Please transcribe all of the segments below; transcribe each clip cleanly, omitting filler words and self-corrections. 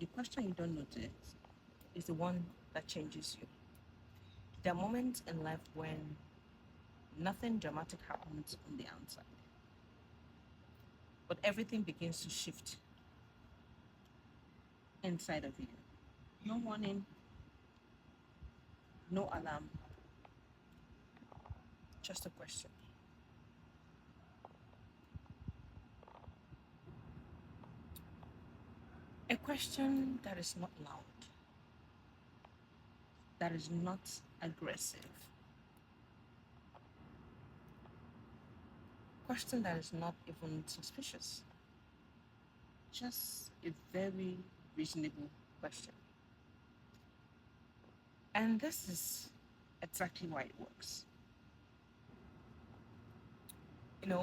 The question you don't notice is the one that changes you. There are moments in life when nothing dramatic happens on the outside, but everything begins to shift inside of you. No warning, no alarm, just a question. A question that is not loud, that is not aggressive, question that is not even suspicious, just a very reasonable question. And this is exactly why it works.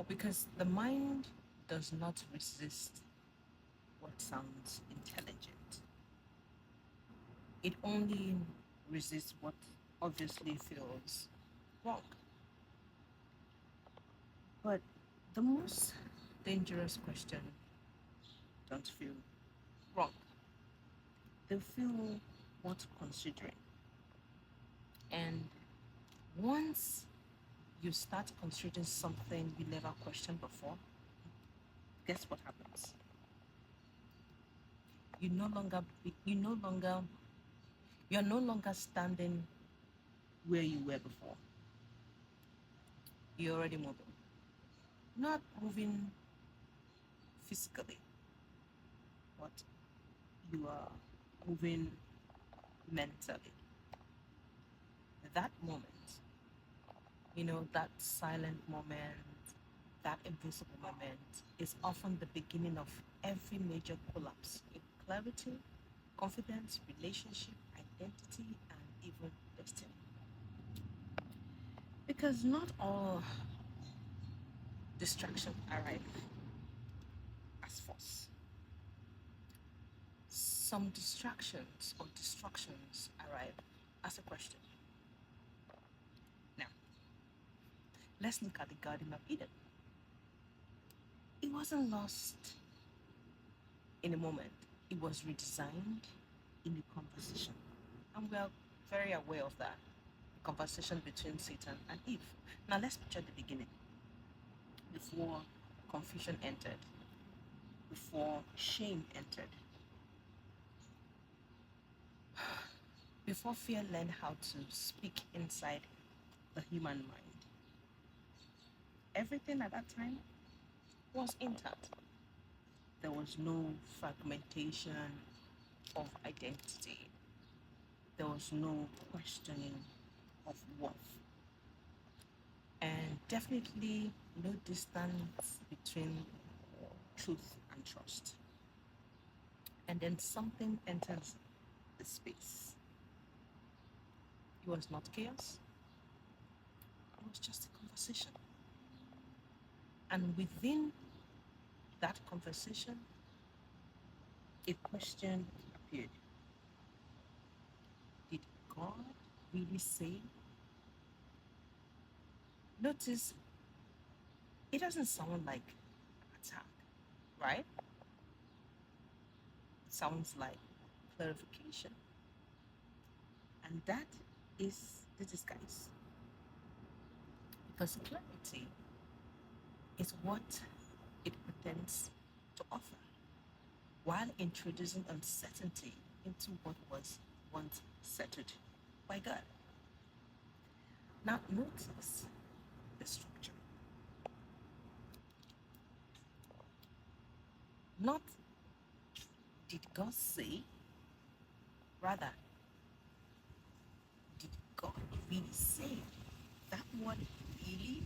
Because the mind does not resist what sounds intelligent. It only resists what obviously feels wrong. But the most dangerous question don't feel wrong. They feel worth considering. And once you start considering something you never questioned before, guess what happens? You no longer be, you no longer you're no longer standing where you were before. You're already moving. Not moving physically, but you are moving mentally. That moment, that silent moment, that invisible moment is often the beginning of every major collapse in clarity, confidence, relationship, identity, and even destiny. Because not all distractions arrive as force. Some distractions or distractions arrive as a question. Now, let's look at the Garden of Eden. It wasn't lost in a moment, it was redesigned in a conversation. And we are very aware of that. The conversation between Satan and Eve. Now, let's picture the beginning before confusion entered, before shame entered, before fear learned how to speak inside the human mind. Everything at that time was intact. There was no fragmentation of identity. There was no questioning of worth. And definitely no distance between truth and trust. And then something enters the space. It was not chaos, it was just a conversation. And within that conversation, a question appeared. Did God really say? Notice it doesn't sound like attack, right? It sounds like clarification. And that is the disguise. Because clarity is what it pretends to offer, while introducing uncertainty into what was once settled by God. Now, notice the structure. Not did God say, rather, did God really say? That word really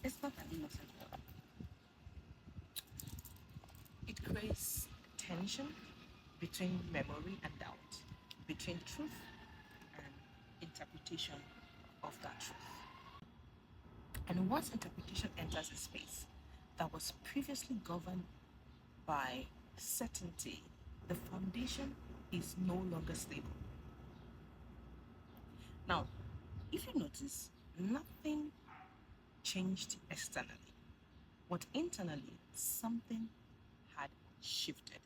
is not an innocent word. It creates tension between memory and doubt, between truth and interpretation of that truth. And once interpretation enters a space that was previously governed by certainty, the foundation is no longer stable. Now, if you notice, nothing changed externally, but internally, something had shifted.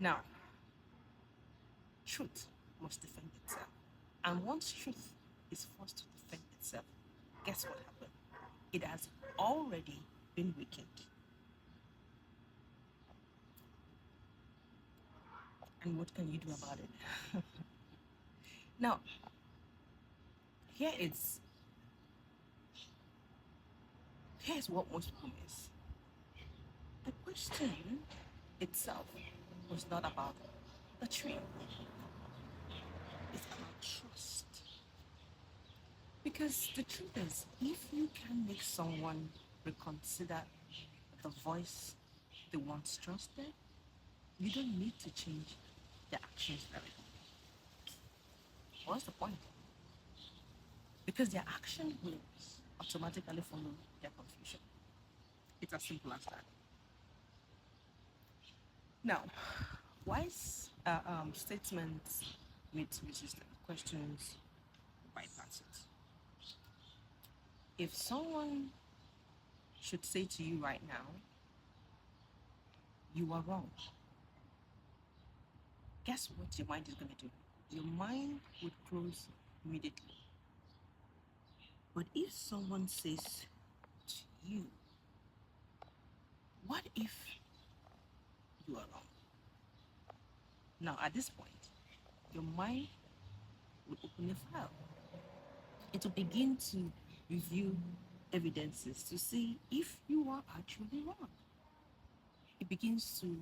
Now, truth must defend itself. And once truth is forced to defend itself, guess what happened? It has already been weakened. And what can you do about it? Now, here is here's what most people miss. The question itself was not about the tree. It's about trust. Because the truth is, if you can make someone reconsider the voice they once trusted, you don't need to change their actions very much. What's the point? Because their action will automatically follow their confusion. It's as simple as that. Now, wise statements meet resistance. Questions bypass it. If someone should say to you right now, you are wrong, guess what your mind is going to do? Your mind would close immediately. But if someone says to you, what if you are wrong? Now, at this point, your mind will open a file. It will begin to review evidences to see if you are actually wrong. It begins to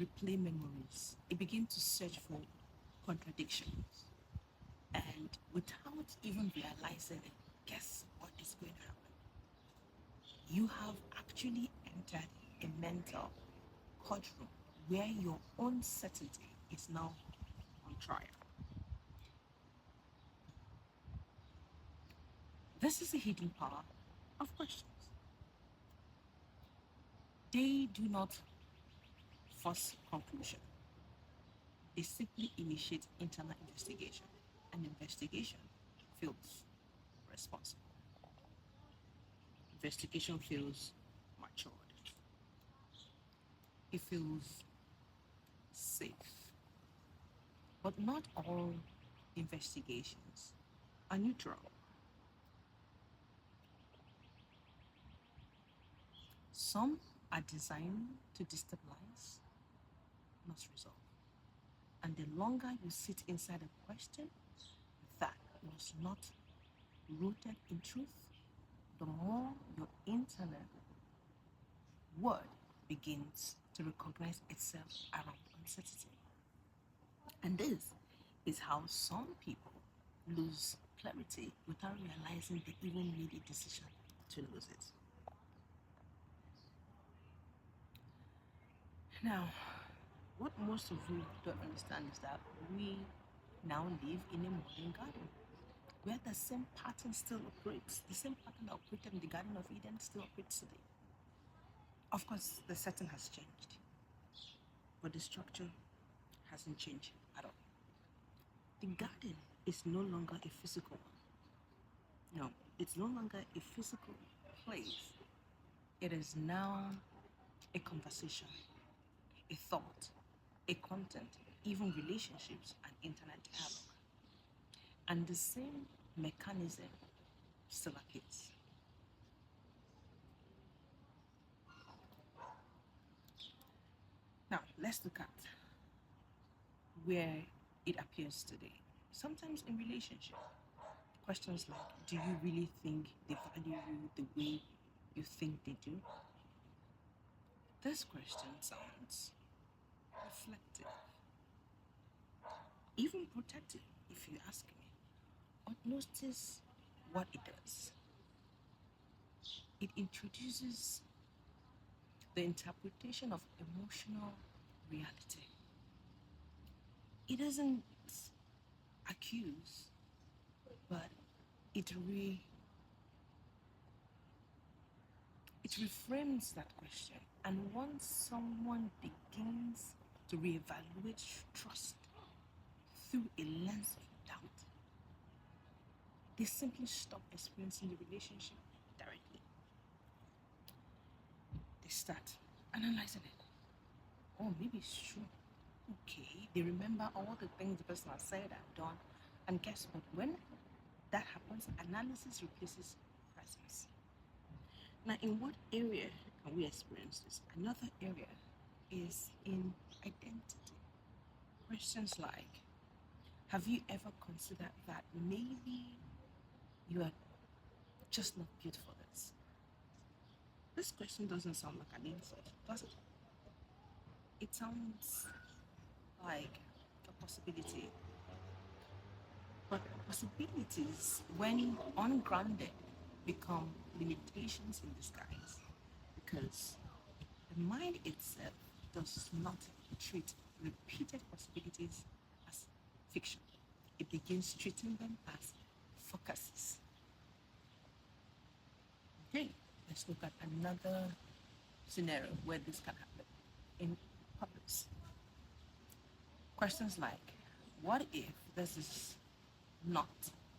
replay memories. It begins to search for contradictions. And without even realizing it, guess what is going to happen? You have actually entered a mental courtroom where your own certainty is now on trial. This is the hidden power of questions. They do not force conclusion. They simply initiate internal investigation. And investigation feels responsible. Investigation feels matured. It feels safe. But not all investigations are neutral. Some are designed to destabilize, not resolve. And the longer you sit inside a question that was not rooted in truth, the more your internal world begins to recognize itself around uncertainty. And this is how some people lose clarity without realizing they even made a decision to lose it. Now, what most of you don't understand is that we now live in a modern garden where the same pattern still operates. The same pattern that operated in the Garden of Eden still operates today. Of course, the setting has changed, but the structure hasn't changed at all. The garden is no longer a physical one. No, it's no longer a physical place. It is now a conversation, a thought, a content, even relationships and internet dialogue. And the same mechanism still appears. Now, let's look at where it appears today. Sometimes in relationship, questions like, do you really think they value you the way you think they do? This question sounds reflective, even protective, if you ask me. But notice what it does. It introduces the interpretation of emotional reality. It doesn't accuse, but it it reframes that question. And once someone begins to reevaluate trust through a lens of doubt, they simply stop experiencing the relationship directly. They start analyzing it. Oh, maybe it's true. Okay, they remember all the things the person has said and done. And guess what? When that happens, analysis replaces presence. Now, in what area can we experience this? Another area is in identity. Questions like, have you ever considered that maybe you are just not built for this? This question doesn't sound like an insult, does it? It sounds like a possibility. But possibilities, when ungrounded, become limitations in disguise because the mind itself does not treat repeated possibilities as fiction. It begins treating them as focuses. Okay, let's look at another scenario where this can happen in publics. Questions like, what if this is not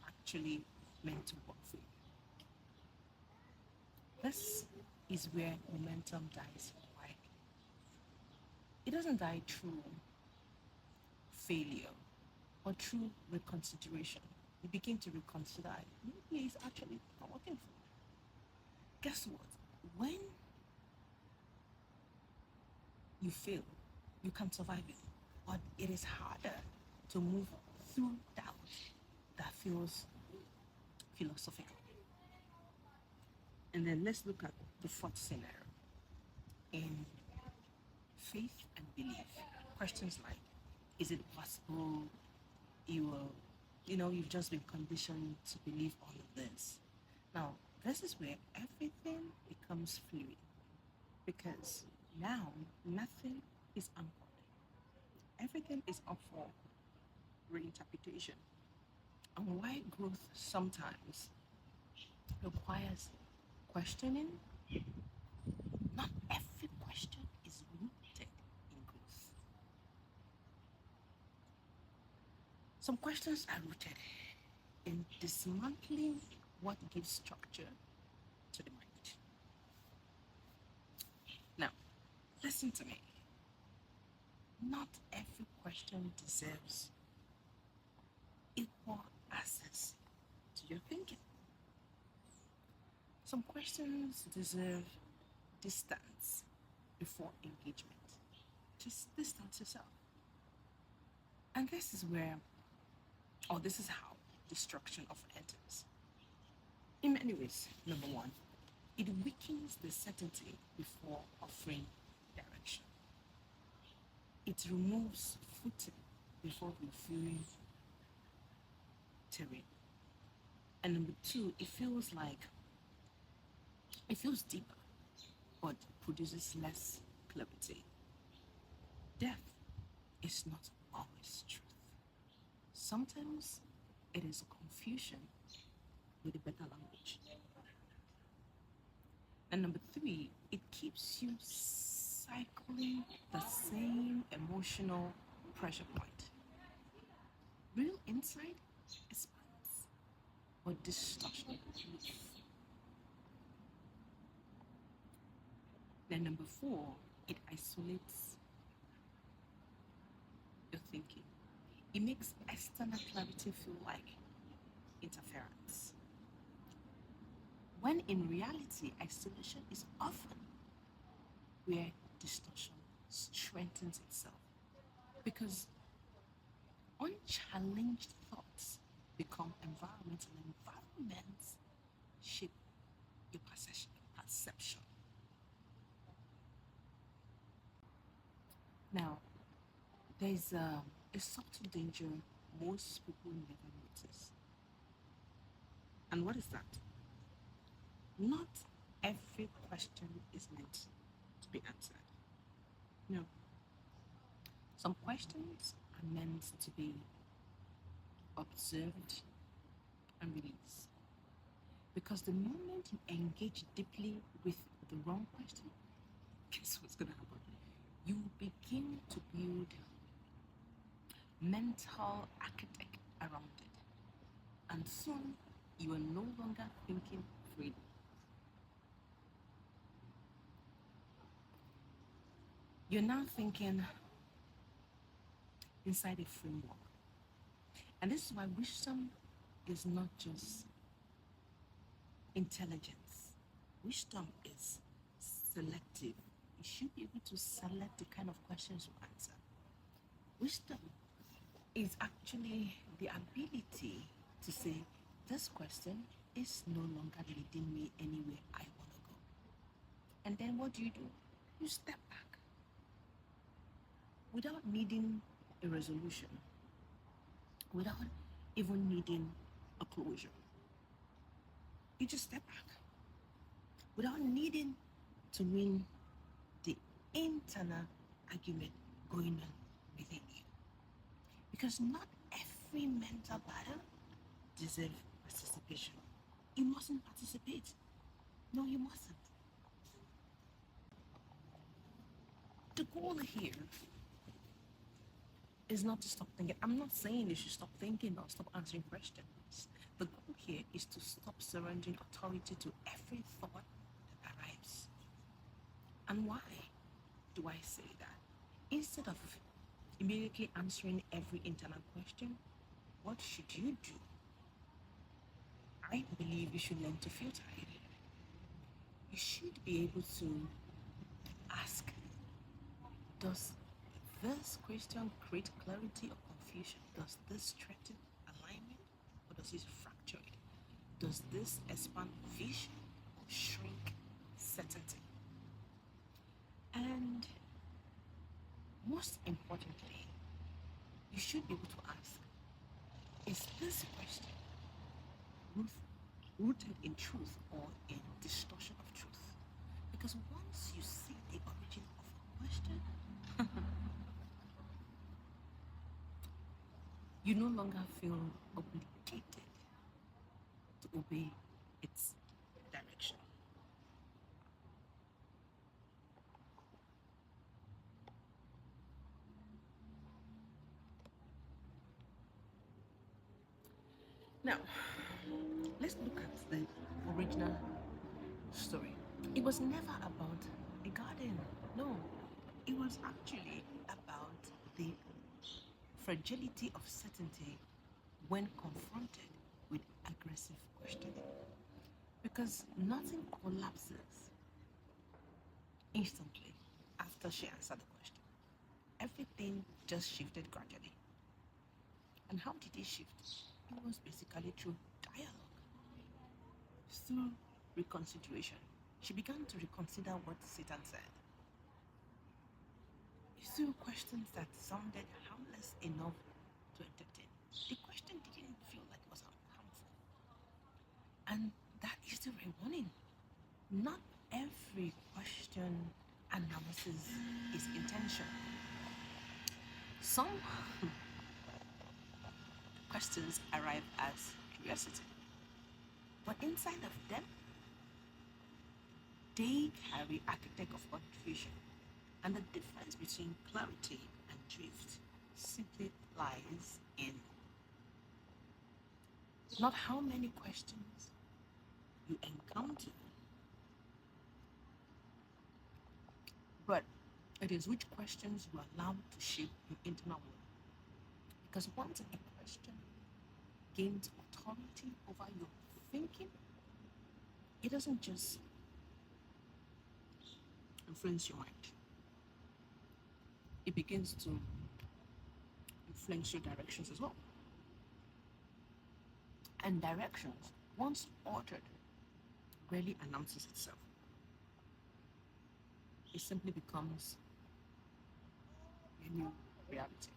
actually meant to work for you? This is where momentum dies quietly. It doesn't die through failure or through reconsideration. You begin to reconsider, maybe it's actually not working for me. Guess what? When you fail, you can survive it, but it is harder to move through doubt that feels philosophical. And then let's look at the fourth scenario in faith and belief. Questions like, is it possible you will, you've just been conditioned to believe all of this? Now, this is where everything becomes fluid because now nothing is anchored. Everything is up for reinterpretation. And why growth sometimes requires questioning, not every question is rooted in growth. Some questions are rooted in dismantling what gives structure to the mind. Now, listen to me. Not every question deserves equal access to your thinking. Some questions deserve distance before engagement. Just distance yourself. And this is where, or this is how, destruction often enters. In many ways, number one, it weakens the certainty before offering direction. It removes footing before reviewing terrain. And number two, it feels deeper, but produces less clarity. Death is not always truth. Sometimes it is confusion with a better language. And number three, it keeps you cycling the same emotional pressure point. Real insight expands, but distortion removes. Then number four, it isolates your thinking. It makes external clarity feel like interference. When in reality, isolation is often where distortion strengthens itself. Because unchallenged thoughts become environments, and environments shape your perception. Now, there's a subtle danger most people never notice. And what is that? Not every question is meant to be answered. No. Some questions are meant to be observed and released. Because the moment you engage deeply with the wrong question, guess what's going to happen? You begin to build mental architect around it. And soon you are no longer thinking freely. You're now thinking, inside a framework. And this is why wisdom is not just intelligence. Wisdom is selective. You should be able to select the kind of questions you answer. Wisdom is actually the ability to say, this question is no longer leading me anywhere I want to go. And then what do? You step back without needing a resolution, without even needing a closure. You just step back without needing to win the internal argument going on within you. Because not every mental battle deserves participation. You mustn't participate. No, you mustn't. The goal here is not to stop thinking. I'm not saying you should stop thinking or stop answering questions. The goal here is to stop surrendering authority to every thought that arrives. And why do I say that? Instead of immediately answering every internal question, what should you do? I believe you should learn to filter it. You should be able to ask, does this question create clarity or confusion? Does this threaten alignment or does it fracture it? Does this expand vision or shrink certainty? And most importantly, you should be able to ask, is this question rooted in truth or in distortion of truth? Because once you see the origin of a question, you no longer feel obligated to obey its direction. Now, let's look at the original story. It was never about a garden. No, it was actually about the fragility of certainty when confronted with aggressive questioning. Because nothing collapses instantly after she answered the question. Everything just shifted gradually. And how did it shift? It was basically through dialogue, through reconsideration. She began to reconsider what Satan said. Through questions that sounded harmless enough to entertain. The question didn't feel like it was harmful. And that is the right warning. Not every question analysis is intentional. Some questions arrive as curiosity, but inside of them, they carry architect of confusion. And the difference between clarity and drift simply lies in not how many questions you encounter, but it is which questions you allow to shape your internal world. Because once a question gains authority over your thinking, it doesn't just influence your mind, it begins to influence your directions as well. And directions, once altered, rarely announces itself. It simply becomes a new reality.